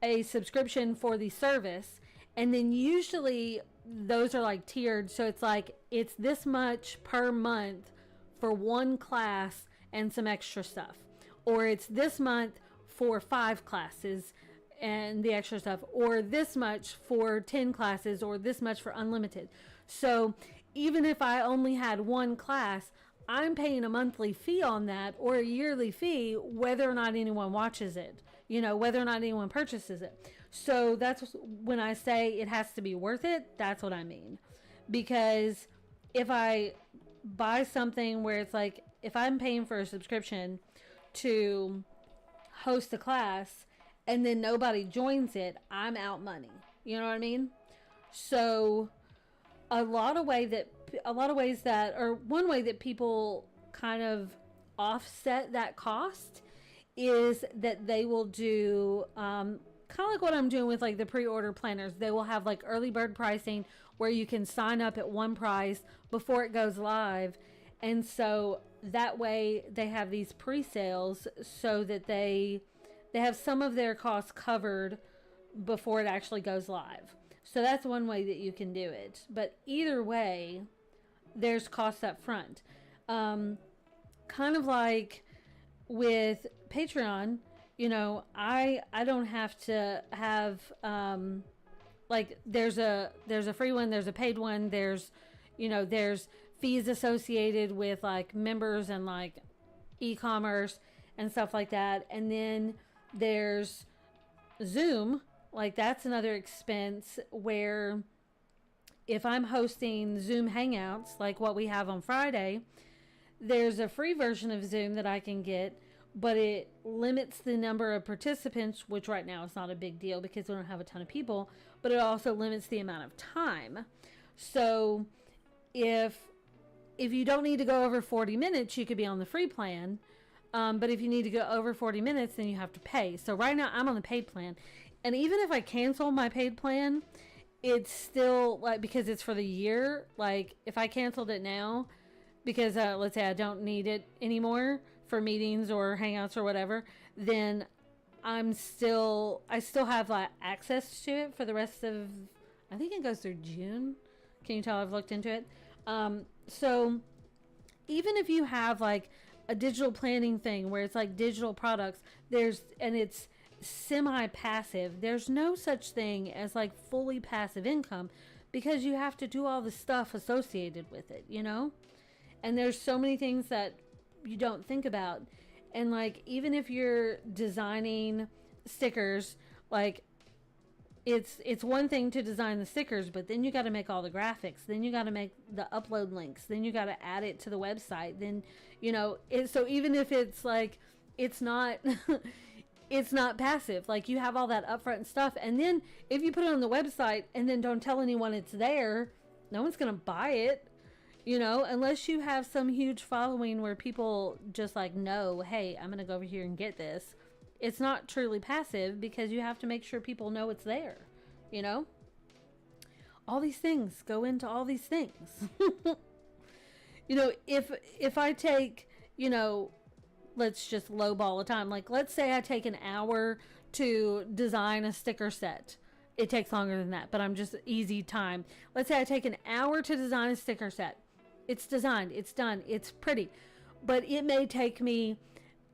a subscription for the service. And then usually those are like tiered. So it's like, it's this much per month for one class and some extra stuff. Or it's this month for 5 classes and the extra stuff. Or this much for 10 classes, or this much for unlimited. So even if I only had one class, I'm paying a monthly fee on that, or a yearly fee, whether or not anyone watches it, whether or not anyone purchases it. So that's when I say it has to be worth it, that's what I mean. Because if I buy something where it's like, if I'm paying for a subscription to host a class and then nobody joins it, I'm out money. You know what I mean? So one way that people kind of offset that cost is that they will do kind of like what I'm doing with like the pre-order planners. They will have like early bird pricing where you can sign up at one price before it goes live, and so that way they have these pre-sales so that they have some of their costs covered before it actually goes live. So that's one way that you can do it. But either way, there's costs up front. Kind of like with Patreon, you know, I don't have to have like there's a free one, there's a paid one, there's fees associated with like members and like e-commerce and stuff like that. And then there's Zoom, like that's another expense where if I'm hosting Zoom Hangouts, like what we have on Friday, there's a free version of Zoom that I can get, but it limits the number of participants, which right now is not a big deal because we don't have a ton of people, but it also limits the amount of time. So if you don't need to go over 40 minutes, you could be on the free plan. But if you need to go over 40 minutes, then you have to pay. So right now I'm on the paid plan. And even if I cancel my paid plan, it's still like, because it's for the year, like if I canceled it now, because let's say I don't need it anymore for meetings or hangouts or whatever, then I still have like access to it for the rest of, I think it goes through June. Can you tell I've looked into it? So even if you have like a digital planning thing where it's like digital products, and it's semi-passive, there's no such thing as like fully passive income because you have to do all the stuff associated with it, you know? And there's so many things that you don't think about. And like, even if you're designing stickers, like it's one thing to design the stickers, but then you got to make all the graphics, then you got to make the upload links, then you got to add it to the website, then, you know, so even if it's like, it's not it's not passive, like you have all that upfront stuff, and then if you put it on the website and then don't tell anyone it's there, no one's gonna buy it, you know, unless you have some huge following where people just like know, hey, I'm gonna go over here and get this. It's not truly passive because you have to make sure people know it's there, you know? All these things go into all these things. You know, if I take, you know, let's just lowball a time. Like, let's say I take an hour to design a sticker set. It takes longer than that, but I'm just easy time. Let's say I take an hour to design a sticker set. It's designed, it's done, it's pretty. But it may take me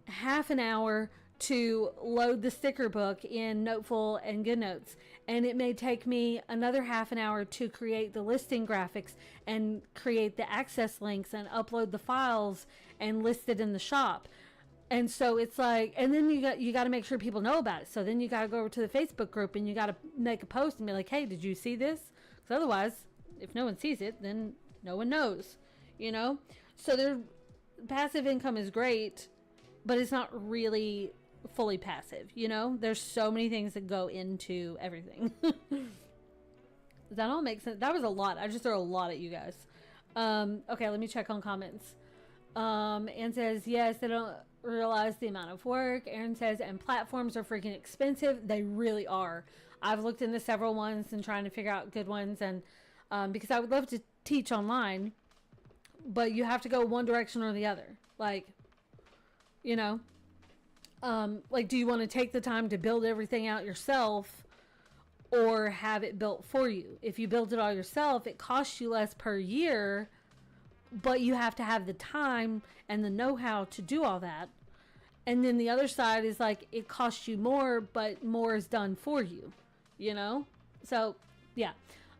half an hour to load the sticker book in Noteful and GoodNotes, and it may take me another half an hour to create the listing graphics and create the access links and upload the files and list it in the shop. And so it's like, and then you got to make sure people know about it. So then you got to go over to the Facebook group and you got to make a post and be like, hey, did you see this? Because otherwise, if no one sees it, then no one knows, you know? So passive income is great, but it's not really fully passive, you know? There's so many things that go into everything. Does that all make sense? That was a lot. I just threw a lot at you guys. Okay, let me check on comments. Ann says, yes, they don't realize the amount of work. Aaron says, and platforms are freaking expensive. They really are. I've looked into several ones and trying to figure out good ones, and because I would love to teach online, but you have to go one direction or the other. Like, you know, like, do you want to take the time to build everything out yourself or have it built for you? If you build it all yourself, it costs you less per year, but you have to have the time and the know-how to do all that. And then the other side is like, it costs you more, but more is done for you, you know? So, yeah.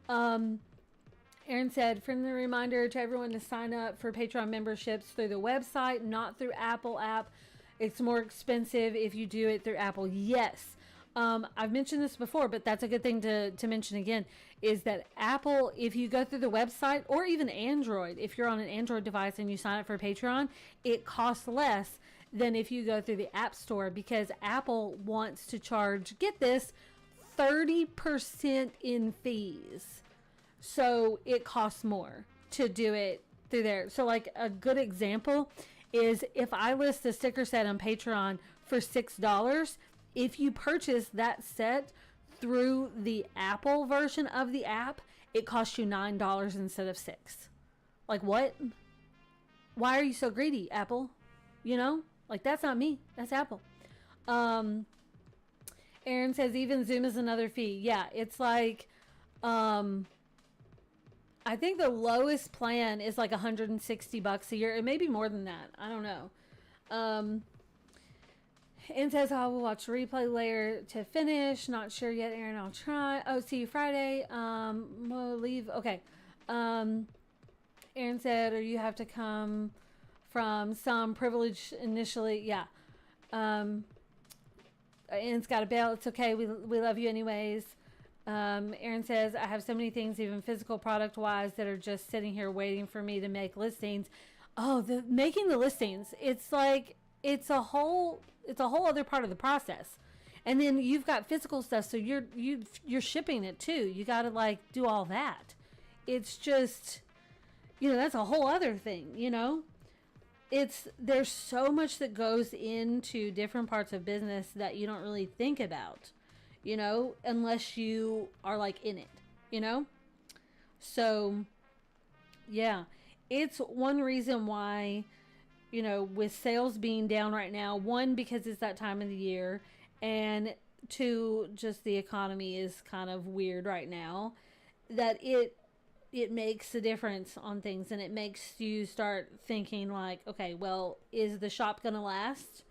Aaron said, friendly reminder to everyone to sign up for Patreon memberships through the website, not through Apple app. It's more expensive if you do it through Apple. Yes. I've mentioned this before, but that's a good thing to mention again, is that Apple, if you go through the website, or even Android, if you're on an Android device and you sign up for Patreon, it costs less than if you go through the App Store, because Apple wants to charge, get this, 30% in fees. So it costs more to do it through there. So like a good example is if I list a sticker set on Patreon for $6, if you purchase that set through the Apple version of the app, it costs you $9 instead of $6. Like, what? Why are you so greedy, Apple? You know? Like, that's not me. That's Apple. Aaron says even Zoom is another fee. Yeah, it's like, I think the lowest plan is like $160 a year. It may be more than that. I don't know. And says I will watch replay later to finish. Not sure yet, Aaron. I'll try. Oh, see you Friday. We'll leave. Okay. Aaron said, or you have to come from some privilege initially. Yeah. Aaron's got a bail. It's okay. We love you anyways. Aaron says, I have so many things, even physical product wise, that are just sitting here waiting for me to make listings. Oh, making the listings. It's like, it's a whole other part of the process. And then you've got physical stuff, so you're shipping it too. You got to like do all that. It's just, that's a whole other thing, there's so much that goes into different parts of business that you don't really think about, unless you are like in it, So yeah, it's one reason why, with sales being down right now, one, because it's that time of the year, and two, just the economy is kind of weird right now, that it makes a difference on things, and it makes you start thinking like, okay, well, is the shop going to last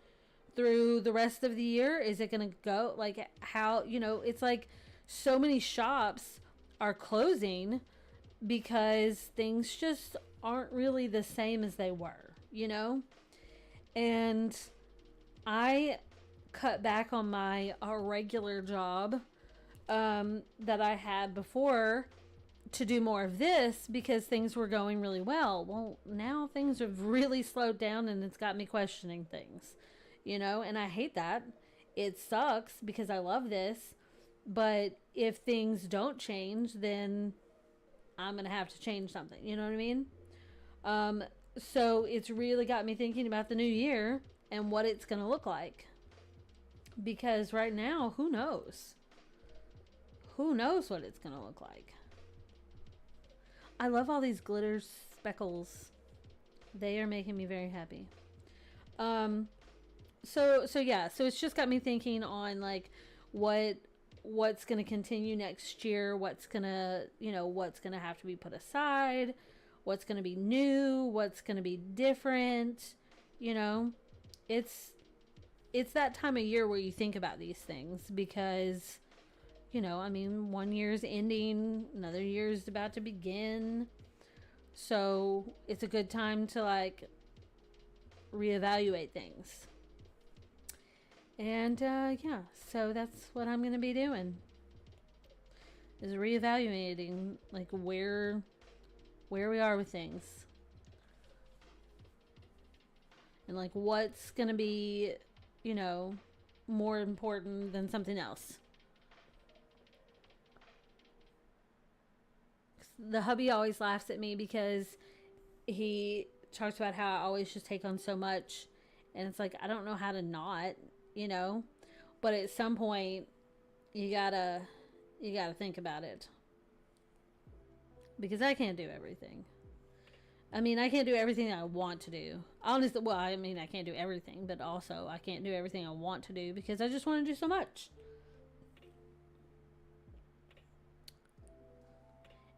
through the rest of the year? Is it going to go like how, it's like so many shops are closing because things just aren't really the same as they were. And I cut back on my regular job that I had before to do more of this because things were going really well. Well, now things have really slowed down, and it's got me questioning things, and I hate that. It sucks because I love this, but if things don't change, then I'm going to have to change something. You know what I mean? So it's really got me thinking about the new year and what it's going to look like. Because right now, who knows? Who knows what it's going to look like? I love all these glitter speckles. They are making me very happy. So yeah, so it's just got me thinking on like what's going to continue next year, what's going to have to be put aside, what's going to be new, what's going to be different, it's that time of year where you think about these things because, one year's ending, another year's about to begin. So it's a good time to like reevaluate things. And yeah, so that's what I'm going to be doing, is reevaluating like where we are with things. And like what's going to be, more important than something else. The hubby always laughs at me because he talks about how I always just take on so much, and it's like I don't know how to not, but at some point you gotta think about it, because I can't do everything. I mean, I can't do everything I want to do. Honestly, well, I mean, I can't do everything, but also I can't do everything I want to do because I just want to do so much.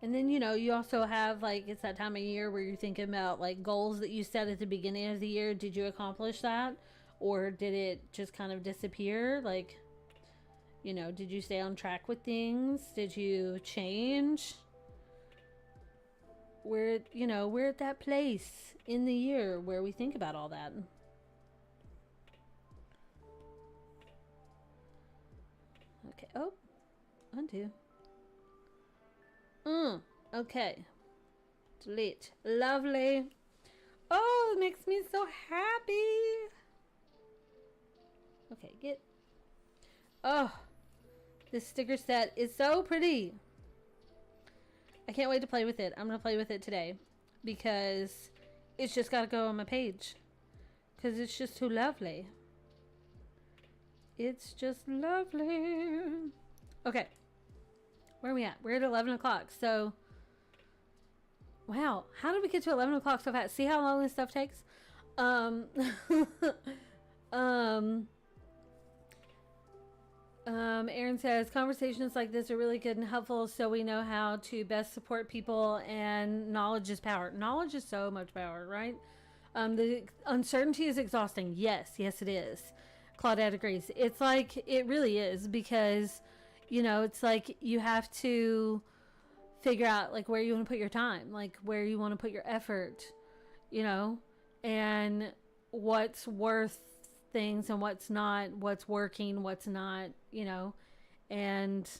And then, you also have, like, it's that time of year where you're thinking about, like, goals that you set at the beginning of the year. Did you accomplish that? Or did it just kind of disappear? Like, did you stay on track with things? Did you change? We're at that place in the year where we think about all that. Oh, undo. Okay. Delete. Lovely. Oh, it makes me so happy. Okay, get. Oh, this sticker set is so pretty. I can't wait to play with it. I'm going to play with it today because it's just got to go on my page because it's just too lovely. It's just lovely. Okay. Where are we at? We're at 11 o'clock. So, wow. How did we get to 11 o'clock so fast? See how long this stuff takes? Aaron says, conversations like this are really good and helpful so we know how to best support people, and knowledge is power. Knowledge is so much power, right? The uncertainty is exhausting. Yes, it is. Claudette agrees. It's like, it really is, because, you know, it's like you have to figure out like where you want to put your time, like where you want to put your effort, you know, and what's worth things and what's not, what's working, what's not, you know. And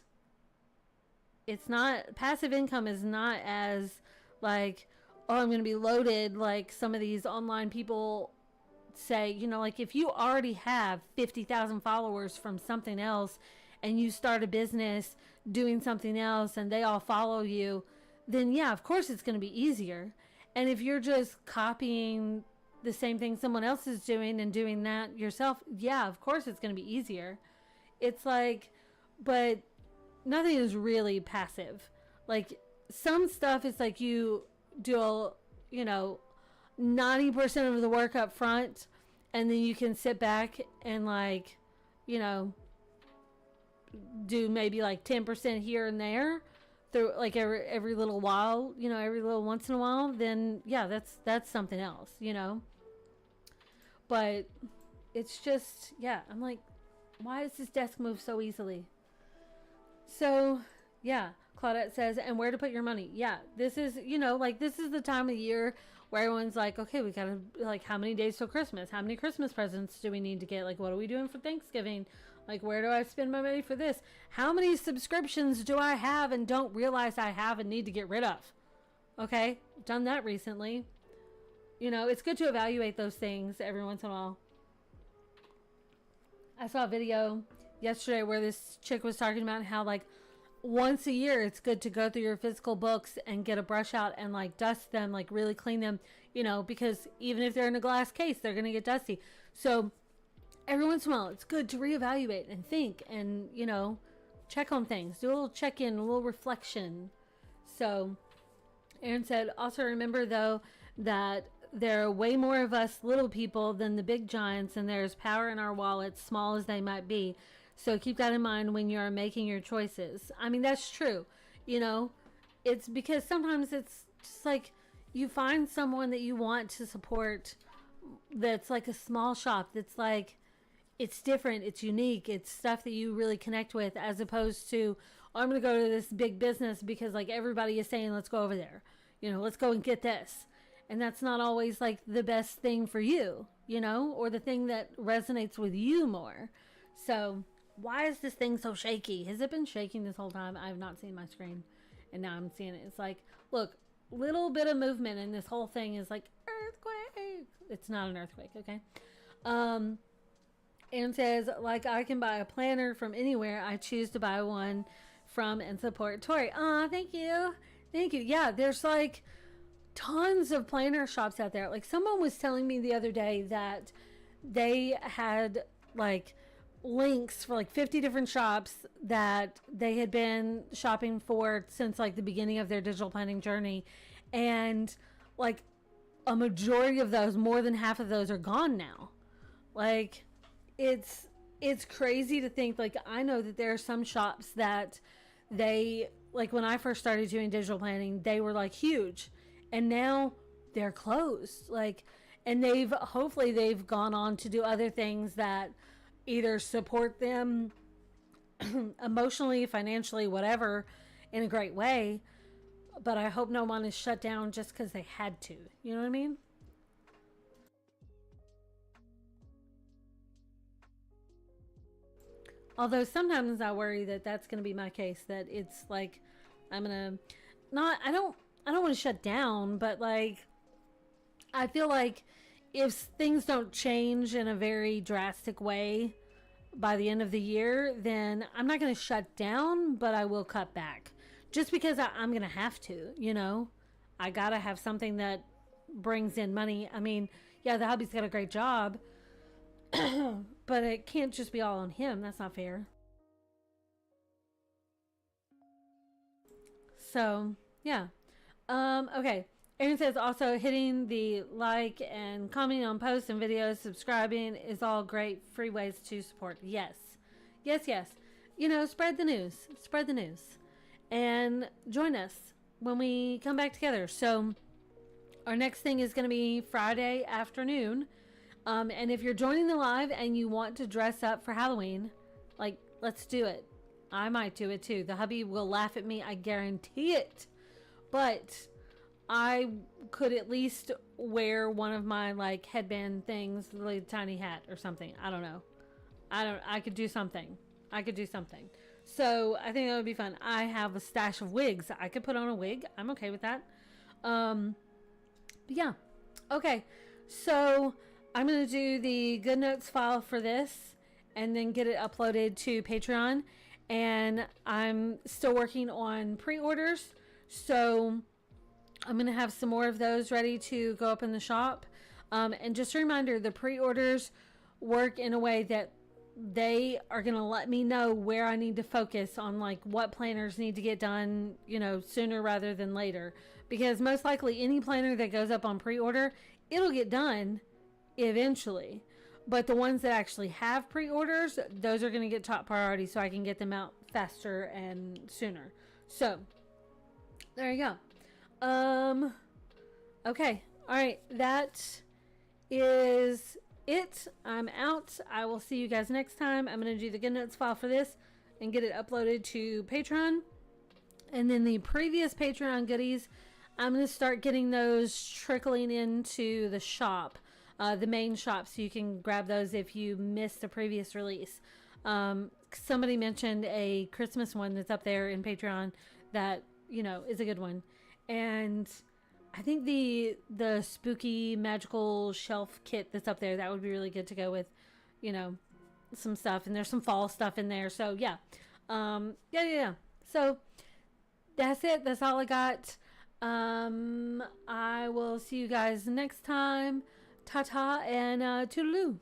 it's not, passive income is not as like, oh, I'm going to be loaded like some of these online people say, you know, like if you already have 50,000 followers from something else and you start a business doing something else and they all follow you, then yeah, of course it's going to be easier. And if you're just copying the same thing someone else is doing and doing that yourself, yeah, of course it's going to be easier. It's like, but nothing is really passive. Like some stuff is like you do, you know, 90% of the work up front, and then you can sit back and like, you know, do maybe like 10% here and there through like every little while, you know, every little once in a while. Then yeah, that's something else, you know. But it's just, yeah, I'm like, why does this desk move so easily? So yeah, Claudette says, and where to put your money. Yeah, this is, you know, like this is the time of year where everyone's like, okay, we gotta, like, how many days till Christmas? How many Christmas presents do we need to get? Like, what are we doing for Thanksgiving? Like, where do I spend my money for this? How many subscriptions do I have and don't realize I have and need to get rid of? Okay, done that recently. You know, it's good to evaluate those things every once in a while. I saw a video yesterday where this chick was talking about how, like, once a year it's good to go through your physical books and get a brush out and like dust them, like really clean them, you know, because even if they're in a glass case, they're going to get dusty. So every once in a while it's good to reevaluate and think and, you know, check on things, do a little check-in, a little reflection. So Aaron said, also remember though that there are way more of us little people than the big giants, and there's power in our wallets, small as they might be. So keep that in mind when you're making your choices. I mean, that's true. You know, it's because sometimes it's just like you find someone that you want to support that's like a small shop that's like, it's different, it's unique, it's stuff that you really connect with, as opposed to, oh, I'm going to go to this big business because like everybody is saying, let's go over there. You know, let's go and get this. And that's not always like the best thing for you, you know, or the thing that resonates with you more. So why is this thing so shaky? Has it been shaking this whole time? I have not seen my screen, and now I'm seeing it. It's like, look, little bit of movement, and this whole thing is like earthquake. It's not an earthquake, okay? And says, like, I can buy a planner from anywhere. I choose to buy one from and support Tori. Aw, thank you. Thank you. Yeah, there's like tons of planner shops out there. Like someone was telling me the other day that they had like links for like 50 different shops that they had been shopping for since like the beginning of their digital planning journey, and like a majority of those, more than half of those, are gone now. Like it's crazy to think. Like I know that there are some shops that they, like when I first started doing digital planning, they were like huge, and now they're closed. Like, and hopefully they've gone on to do other things that either support them emotionally, financially, whatever, in a great way. But I hope no one is shut down just because they had to. You know what I mean? Although sometimes I worry that that's going to be my case, that it's like I'm going to not, I don't want to shut down, but like I feel like if things don't change in a very drastic way by the end of the year, then I'm not going to shut down, but I will cut back. Just because I'm going to have to, you know? I got to have something that brings in money. I mean, yeah, the hubby's got a great job, but it can't just be all on him. That's not fair. So, yeah. Okay. Aaron says also hitting the like and commenting on posts and videos, subscribing is all great free ways to support. Yes. Yes, yes. You know, spread the news. Spread the news. And join us when we come back together. So, our next thing is going to be Friday afternoon. And if you're joining the live and you want to dress up for Halloween, like, let's do it. I might do it too. The hubby will laugh at me. I guarantee it. But I could at least wear one of my like headband things, like a tiny hat or something. I don't know. I could do something. I could do something. So I think that would be fun. I have a stash of wigs. I could put on a wig. I'm okay with that. Yeah. Okay. So I'm going to do the good notes file for this and then get it uploaded to Patreon. And I'm still working on pre-orders. So I'm going to have some more of those ready to go up in the shop. And just a reminder, the pre-orders work in a way that they are going to let me know where I need to focus on, like what planners need to get done, you know, sooner rather than later. Because most likely any planner that goes up on pre-order, it'll get done eventually. But the ones that actually have pre-orders, those are going to get top priority so I can get them out faster and sooner. So, there you go. Okay. All right. That is it. I'm out. I will see you guys next time. I'm going to do the good notes file for this and get it uploaded to Patreon. And then the previous Patreon goodies, I'm going to start getting those trickling into the shop, the main shop, so you can grab those if you missed the previous release. Somebody mentioned a Christmas one that's up there in Patreon that, you know, is a good one. And I think the spooky magical shelf kit that's up there, that would be really good to go with, you know, some stuff. And there's some fall stuff in there. So yeah. Yeah. So that's it. That's all I got. I will see you guys next time. Ta-ta and toodaloo.